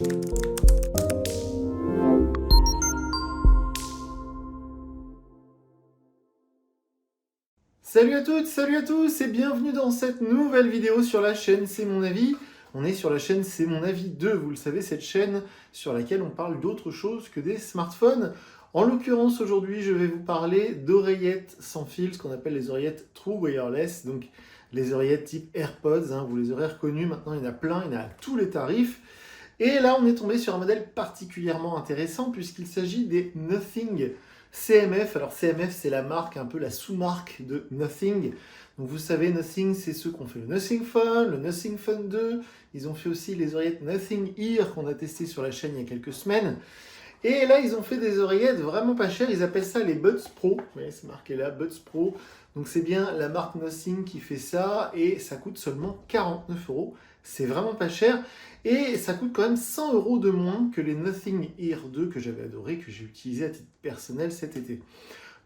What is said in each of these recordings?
Salut à toutes, salut à tous et bienvenue dans cette nouvelle vidéo sur la chaîne C'est mon avis. On est sur la chaîne C'est mon avis 2, vous le savez, cette chaîne sur laquelle on parle d'autre chose que des smartphones. En l'occurrence, aujourd'hui, je vais vous parler d'oreillettes sans fil, ce qu'on appelle les oreillettes True Wireless, donc les oreillettes type AirPods, vous les aurez reconnues, maintenant il y en a plein, il y en a à tous les tarifs. Et là, on est tombé sur un modèle particulièrement intéressant puisqu'il s'agit des Nothing CMF. Alors CMF, c'est la marque, un peu la sous-marque de Nothing. Donc vous savez, Nothing, c'est ceux qui ont fait le Nothing Phone, le Nothing Phone 2. Ils ont fait aussi les oreillettes Nothing Ear qu'on a testé sur la chaîne il y a quelques semaines. Et là, ils ont fait des oreillettes vraiment pas chères. Ils appellent ça les Buds Pro. Vous voyez, c'est marqué là, Buds Pro. Donc c'est bien la marque Nothing qui fait ça. Et ça coûte seulement 49 €. C'est vraiment pas cher. Et ça coûte quand même 100 € de moins que les Nothing Ear 2 que j'avais adoré, que j'ai utilisé à titre personnel cet été.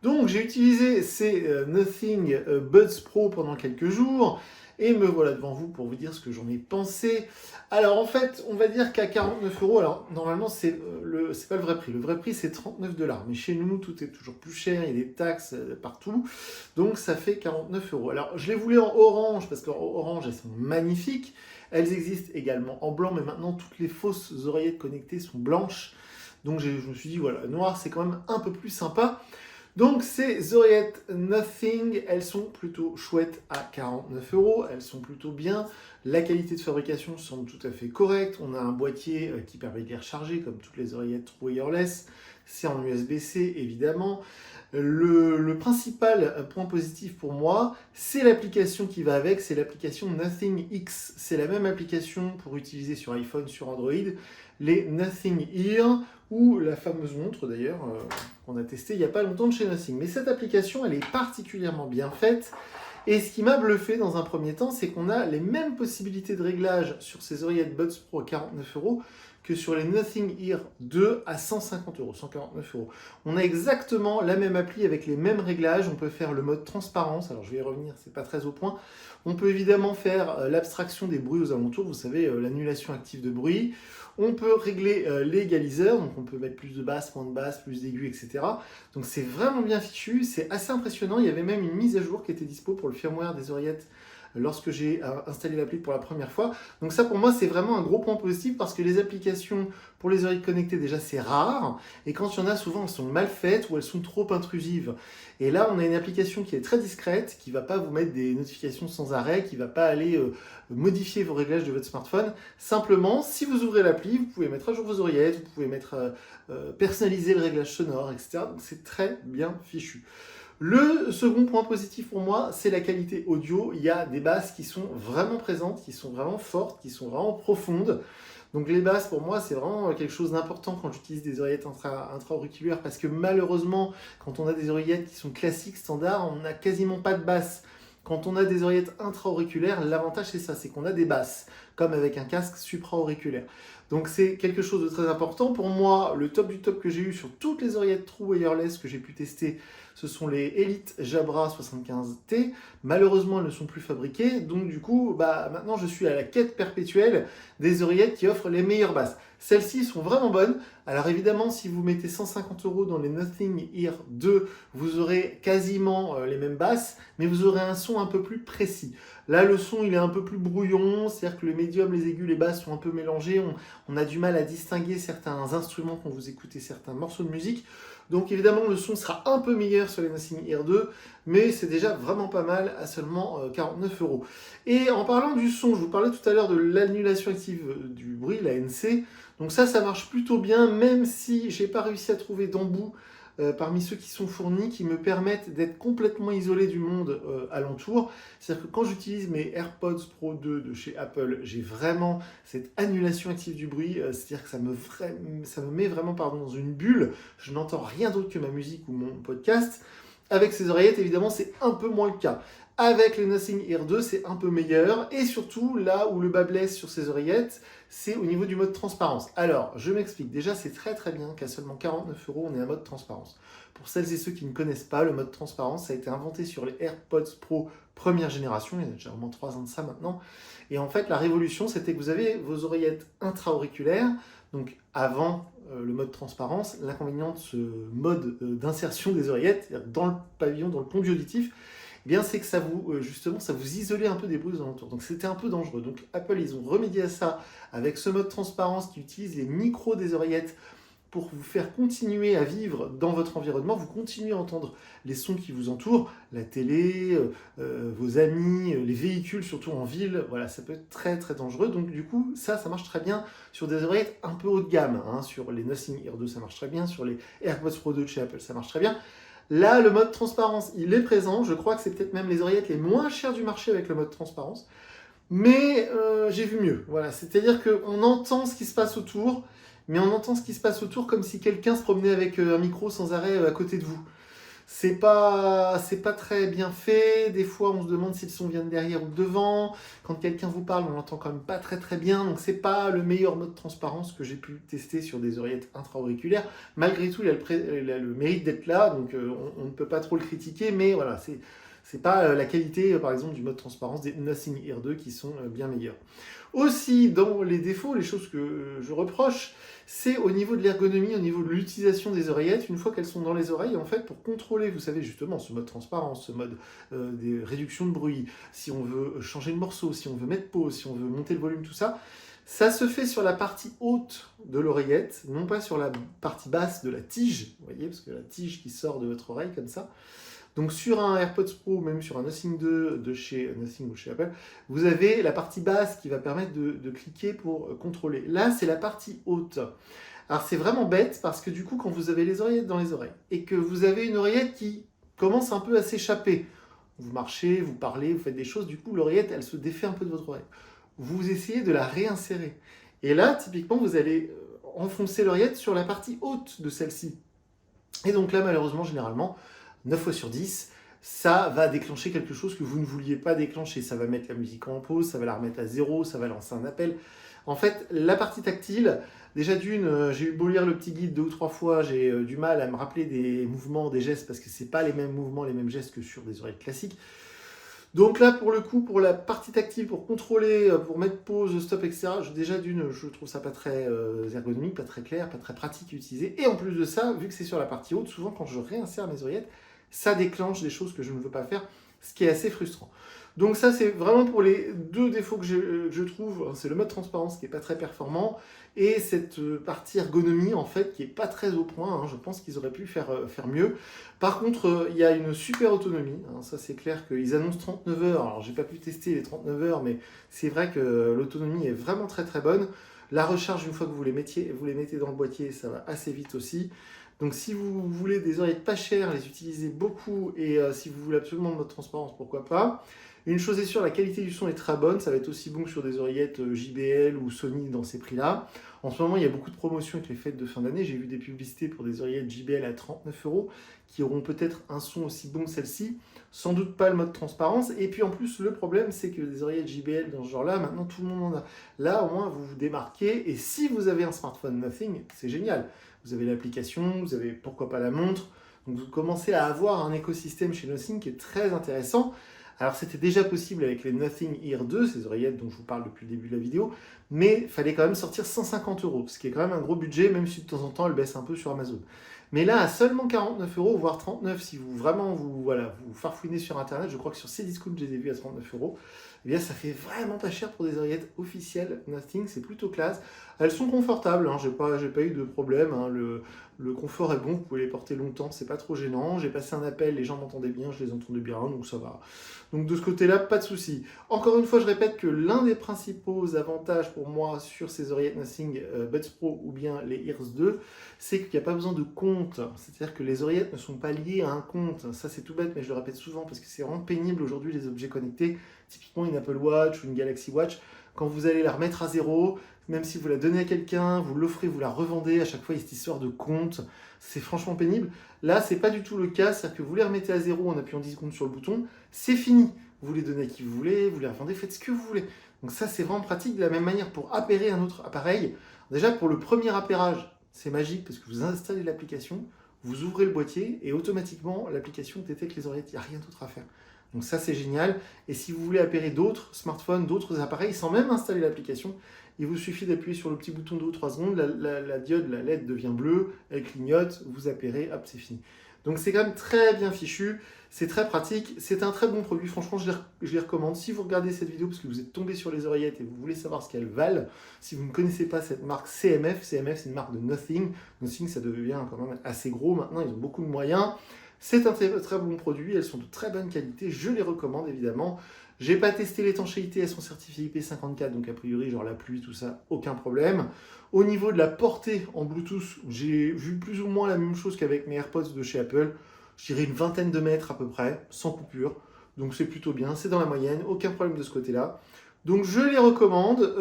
Donc j'ai utilisé ces Nothing Buds Pro pendant quelques jours. Et me voilà devant vous pour vous dire ce que j'en ai pensé. Alors en fait, on va dire qu'à 49 €, alors normalement c'est pas le vrai prix. Le vrai prix c'est 39 $. Mais chez nous, tout est toujours plus cher, il y a des taxes partout. Donc ça fait 49 €. Alors je les voulais en orange, parce qu'en orange elles sont magnifiques. Elles existent également en blanc, mais maintenant toutes les fausses oreillettes connectées sont blanches. Donc je me suis dit, voilà, noir c'est quand même un peu plus sympa. Donc ces oreillettes Nothing, elles sont plutôt chouettes à 49 €, elles sont plutôt bien. La qualité de fabrication semble tout à fait correcte. On a un boîtier qui permet de les recharger comme toutes les oreillettes True Wireless. C'est en USB-C évidemment. Le principal point positif pour moi, c'est l'application qui va avec, c'est l'application Nothing X. C'est la même application pour utiliser sur iPhone, sur Android, les Nothing Ear, ou la fameuse montre d'ailleurs, qu'on a testée il n'y a pas longtemps de chez Nothing. Mais cette application, elle est particulièrement bien faite. Et ce qui m'a bluffé dans un premier temps, c'est qu'on a les mêmes possibilités de réglage sur ces oreillettes Buds Pro à 49 € que sur les Nothing Ear 2 à 150 €, 149 €. On a exactement la même appli avec les mêmes réglages. On peut faire le mode transparence. Alors je vais y revenir, c'est pas très au point. On peut évidemment faire l'abstraction des bruits aux alentours. Vous savez, l'annulation active de bruit. On peut régler l'égaliseur, donc on peut mettre plus de basse, moins de basse, plus d'aigus, etc. Donc c'est vraiment bien fichu, c'est assez impressionnant. Il y avait même une mise à jour qui était dispo pour le firmware des oreillettes lorsque j'ai installé l'appli pour la première fois. Donc ça pour moi c'est vraiment un gros point positif parce que les applications pour les oreillettes connectées déjà c'est rare et quand il y en a souvent elles sont mal faites ou elles sont trop intrusives. Et là on a une application qui est très discrète, qui ne va pas vous mettre des notifications sans arrêt, qui ne va pas aller modifier vos réglages de votre smartphone. Simplement si vous ouvrez l'appli vous pouvez mettre à jour vos oreillettes, vous pouvez personnaliser le réglage sonore, etc. Donc c'est très bien fichu. Le second point positif pour moi, c'est la qualité audio. Il y a des basses qui sont vraiment présentes, qui sont vraiment fortes, qui sont vraiment profondes. Donc les basses, pour moi, c'est vraiment quelque chose d'important quand j'utilise des oreillettes intra-auriculaires parce que malheureusement, quand on a des oreillettes qui sont classiques, standards, on n'a quasiment pas de basses. Quand on a des oreillettes intra-auriculaires, l'avantage c'est ça, c'est qu'on a des basses, comme avec un casque supra-auriculaire. Donc c'est quelque chose de très important. Pour moi, le top du top que j'ai eu sur toutes les oreillettes True Wireless que j'ai pu tester, ce sont les Elite Jabra 75T. Malheureusement, elles ne sont plus fabriquées. Donc du coup, maintenant je suis à la quête perpétuelle des oreillettes qui offrent les meilleures basses. Celles-ci sont vraiment bonnes. Alors évidemment, si vous mettez 150 € dans les Nothing Ear 2, vous aurez quasiment les mêmes basses, mais vous aurez un son un peu plus précis. Là, le son, il est un peu plus brouillon, c'est-à-dire que les médiums, les aigus, les basses sont un peu mélangés. On a du mal à distinguer certains instruments quand vous écoutez certains morceaux de musique. Donc évidemment, le son sera un peu meilleur sur les Nothing Ear 2, mais c'est déjà vraiment pas mal à seulement 49 €. Et en parlant du son, je vous parlais tout à l'heure de l'annulation active du bruit, la NC. Donc ça marche plutôt bien, même si j'ai pas réussi à trouver d'embout parmi ceux qui sont fournis qui me permettent d'être complètement isolé du monde alentour. C'est-à-dire que quand j'utilise mes AirPods Pro 2 de chez Apple, j'ai vraiment cette annulation active du bruit, c'est-à-dire que ça me met vraiment dans une bulle, je n'entends rien d'autre que ma musique ou mon podcast. Avec ces oreillettes, évidemment, c'est un peu moins le cas. Avec les Nothing Ear 2, c'est un peu meilleur. Et surtout, là où le bas blesse sur ces oreillettes, c'est au niveau du mode transparence. Alors, je m'explique. Déjà, c'est très très bien qu'à seulement 49 €, on ait un mode transparence. Pour celles et ceux qui ne connaissent pas, le mode transparence, ça a été inventé sur les AirPods Pro première génération. Il y a déjà au moins 3 ans de ça maintenant. Et en fait, la révolution, c'était que vous avez vos oreillettes intra-auriculaires. Donc, avant le mode transparence, l'inconvénient de ce mode d'insertion des oreillettes, dans le pavillon, dans le conduit auditif, eh bien c'est que ça vous, justement, ça vous isolait un peu des bruits alentours. Donc c'était un peu dangereux. Donc Apple, ils ont remédié à ça avec ce mode transparence qui utilise les micros des oreillettes pour vous faire continuer à vivre dans votre environnement. Vous continuez à entendre les sons qui vous entourent, la télé, vos amis, les véhicules, surtout en ville. Voilà, ça peut être très très dangereux. Donc du coup, ça marche très bien sur des oreillettes un peu haut de gamme. Hein. Sur les Nothing Ear 2, ça marche très bien. Sur les AirPods Pro 2 de chez Apple, ça marche très bien. Là, le mode transparence, il est présent. Je crois que c'est peut-être même les oreillettes les moins chères du marché avec le mode transparence. Mais j'ai vu mieux. Voilà, c'est-à-dire qu'on entend ce qui se passe autour, mais on entend ce qui se passe autour comme si quelqu'un se promenait avec un micro sans arrêt à côté de vous. C'est pas très bien fait. Des fois, on se demande si le son vient de derrière ou de devant. Quand quelqu'un vous parle, on l'entend quand même pas très très bien. Donc, c'est pas le meilleur mode de transparence que j'ai pu tester sur des oreillettes intra-auriculaires. Malgré tout, il a le mérite d'être là, donc on ne peut pas trop le critiquer. Mais voilà, c'est pas la qualité, par exemple, du mode transparence des Nothing Ear 2 qui sont bien meilleurs. Aussi, dans les défauts, les choses que je reproche, c'est au niveau de l'ergonomie, au niveau de l'utilisation des oreillettes, une fois qu'elles sont dans les oreilles, en fait, pour contrôler, vous savez, justement, ce mode transparence, ce mode des réductions de bruit, si on veut changer de morceau, si on veut mettre pause, si on veut monter le volume, tout ça, ça se fait sur la partie haute de l'oreillette, non pas sur la partie basse de la tige, vous voyez, parce que la tige qui sort de votre oreille comme ça. Donc sur un AirPods Pro, même sur un Nothing 2 de chez Nothing ou chez Apple, vous avez la partie basse qui va permettre de cliquer pour contrôler. Là, c'est la partie haute. Alors c'est vraiment bête parce que du coup, quand vous avez les oreillettes dans les oreilles et que vous avez une oreillette qui commence un peu à s'échapper, vous marchez, vous parlez, vous faites des choses, du coup l'oreillette, elle se défait un peu de votre oreille. Vous essayez de la réinsérer. Et là, typiquement, vous allez enfoncer l'oreillette sur la partie haute de celle-ci. Et donc là, malheureusement, généralement, 9 fois sur 10, ça va déclencher quelque chose que vous ne vouliez pas déclencher. Ça va mettre la musique en pause, ça va la remettre à zéro, ça va lancer un appel. En fait, la partie tactile, déjà d'une, j'ai eu beau lire le petit guide 2 ou 3 fois, j'ai du mal à me rappeler des mouvements, des gestes, parce que c'est pas les mêmes mouvements, les mêmes gestes que sur des oreilles classiques. Donc là, pour le coup, pour la partie tactile, pour contrôler, pour mettre pause, stop, etc., déjà d'une, je trouve ça pas très ergonomique, pas très clair, pas très pratique à utiliser. Et en plus de ça, vu que c'est sur la partie haute, souvent quand je réinsère mes oreillettes, ça déclenche des choses que je ne veux pas faire, ce qui est assez frustrant. Donc ça, c'est vraiment pour les deux défauts que je trouve. C'est le mode transparence qui n'est pas très performant et cette partie ergonomie, en fait, qui n'est pas très au point. Hein. Je pense qu'ils auraient pu faire mieux. Par contre, il y a une super autonomie. Hein. Ça, c'est clair qu'ils annoncent 39 heures. Alors, j'ai pas pu tester les 39 heures, mais c'est vrai que l'autonomie est vraiment très très bonne. La recharge, une fois que vous les mettez dans le boîtier, ça va assez vite aussi. Donc si vous voulez des oreillettes pas chères, les utiliser beaucoup et si vous voulez absolument de mode transparence, pourquoi pas. Une chose est sûre, la qualité du son est très bonne, ça va être aussi bon que sur des oreillettes JBL ou Sony dans ces prix-là. En ce moment, il y a beaucoup de promotions avec les fêtes de fin d'année. J'ai vu des publicités pour des oreillettes JBL à 39 € qui auront peut-être un son aussi bon que celle-ci. Sans doute pas le mode transparence. Et puis en plus, le problème, c'est que des oreillettes JBL dans ce genre-là, maintenant tout le monde en a. Là, au moins, vous vous démarquez. Et si vous avez un smartphone Nothing, c'est génial. Vous avez l'application, vous avez pourquoi pas la montre. Donc vous commencez à avoir un écosystème chez Nothing qui est très intéressant. Alors c'était déjà possible avec les Nothing Ear 2, ces oreillettes dont je vous parle depuis le début de la vidéo, mais il fallait quand même sortir 150 €, ce qui est quand même un gros budget, même si de temps en temps elle baisse un peu sur Amazon. Mais là, à seulement 49 €, voire 39 €, si vous vraiment vous farfouinez sur Internet, je crois que sur Cdiscount, je les ai vus à 39 €, eh bien ça fait vraiment pas cher pour des oreillettes officielles Nothing, c'est plutôt classe. Elles sont confortables, hein, j'ai pas eu de problème, hein, le confort est bon, vous pouvez les porter longtemps, c'est pas trop gênant. J'ai passé un appel, les gens m'entendaient bien, je les entendais bien, donc ça va. Donc de ce côté-là, pas de souci. Encore une fois, je répète que l'un des principaux avantages pour moi sur ces oreillettes Nothing Buds Pro ou bien les Ears 2, c'est qu'il n'y a pas besoin de compte. C'est-à-dire que les oreillettes ne sont pas liées à un compte. Ça, c'est tout bête, mais je le répète souvent parce que c'est vraiment pénible aujourd'hui les objets connectés. Typiquement une Apple Watch ou une Galaxy Watch. quand vous allez la remettre à zéro, même si vous la donnez à quelqu'un, vous l'offrez, vous la revendez, à chaque fois il y a cette histoire de compte, c'est franchement pénible. Là, c'est pas du tout le cas, c'est-à-dire que vous les remettez à zéro en appuyant 10 secondes sur le bouton, c'est fini. Vous les donnez à qui vous voulez, vous les revendez, faites ce que vous voulez. Donc ça, c'est vraiment pratique. De la même manière, pour appairer un autre appareil, déjà pour le premier appairage, c'est magique parce que vous installez l'application, vous ouvrez le boîtier et automatiquement, l'application détecte les oreillettes, il n'y a rien d'autre à faire. Donc ça, c'est génial. Et si vous voulez appairer d'autres smartphones, d'autres appareils, sans même installer l'application, il vous suffit d'appuyer sur le petit bouton 2 ou 3 secondes, la diode, la LED devient bleue, elle clignote, vous appairez, hop, c'est fini. Donc c'est quand même très bien fichu, c'est très pratique, c'est un très bon produit, franchement je les recommande. Si vous regardez cette vidéo parce que vous êtes tombé sur les oreillettes et vous voulez savoir ce qu'elles valent, si vous ne connaissez pas cette marque CMF c'est une marque de Nothing. Nothing ça devient quand même assez gros maintenant, ils ont beaucoup de moyens. C'est un très, très bon produit, elles sont de très bonne qualité, je les recommande évidemment. J'ai pas testé l'étanchéité, elles sont certifiées IP54, donc a priori, genre la pluie, tout ça, aucun problème. Au niveau de la portée en Bluetooth, j'ai vu plus ou moins la même chose qu'avec mes AirPods de chez Apple. Je dirais une vingtaine de mètres à peu près, sans coupure. Donc c'est plutôt bien, c'est dans la moyenne, aucun problème de ce côté-là. Donc je les recommande.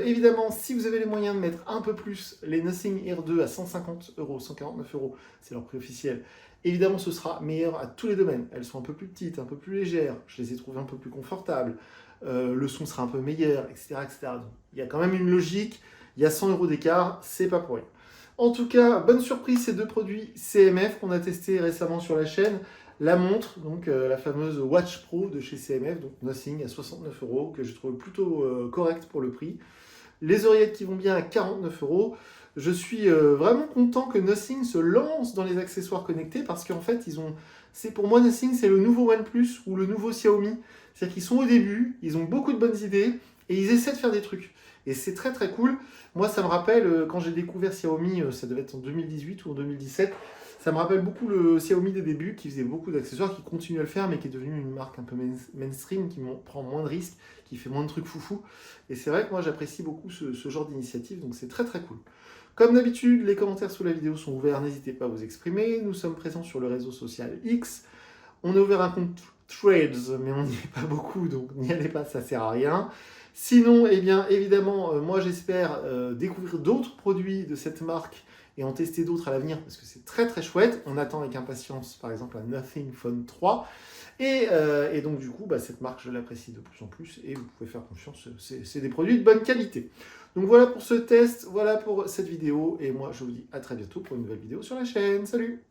Évidemment, si vous avez les moyens de mettre un peu plus les Nothing Air 2 à 150 €, 149 €, c'est leur prix officiel, évidemment ce sera meilleur à tous les domaines. Elles sont un peu plus petites, un peu plus légères, je les ai trouvées un peu plus confortables, le son sera un peu meilleur, etc. etc. Donc, il y a quand même une logique, il y a 100 € d'écart, c'est pas pour rien. En tout cas, bonne surprise, ces deux produits CMF qu'on a testés récemment sur la chaîne. La montre, donc la fameuse Watch Pro de chez CMF, donc Nothing à 69 €, que je trouve plutôt correct pour le prix. Les oreillettes qui vont bien à 49 €. Je suis vraiment content que Nothing se lance dans les accessoires connectés parce qu'en fait, pour moi, Nothing, c'est le nouveau OnePlus ou le nouveau Xiaomi. C'est-à-dire qu'ils sont au début, ils ont beaucoup de bonnes idées et ils essaient de faire des trucs. Et c'est très très cool. Moi, ça me rappelle quand j'ai découvert Xiaomi, ça devait être en 2018 ou en 2017. Ça me rappelle beaucoup le Xiaomi des débuts qui faisait beaucoup d'accessoires, qui continue à le faire, mais qui est devenu une marque un peu mainstream, qui prend moins de risques, qui fait moins de trucs foufou. Et c'est vrai que moi, j'apprécie beaucoup ce genre d'initiative, donc c'est très très cool. Comme d'habitude, les commentaires sous la vidéo sont ouverts, n'hésitez pas à vous exprimer. Nous sommes présents sur le réseau social X. On a ouvert un compte Threads, mais on n'y est pas beaucoup, donc n'y allez pas, ça sert à rien. Sinon, eh bien, évidemment, moi j'espère découvrir d'autres produits de cette marque et en tester d'autres à l'avenir parce que c'est très très chouette. On attend avec impatience, par exemple, un Nothing Phone 3. Et donc, du coup, cette marque, je l'apprécie de plus en plus et vous pouvez faire confiance, c'est des produits de bonne qualité. Donc voilà pour ce test, voilà pour cette vidéo. Et moi, je vous dis à très bientôt pour une nouvelle vidéo sur la chaîne. Salut!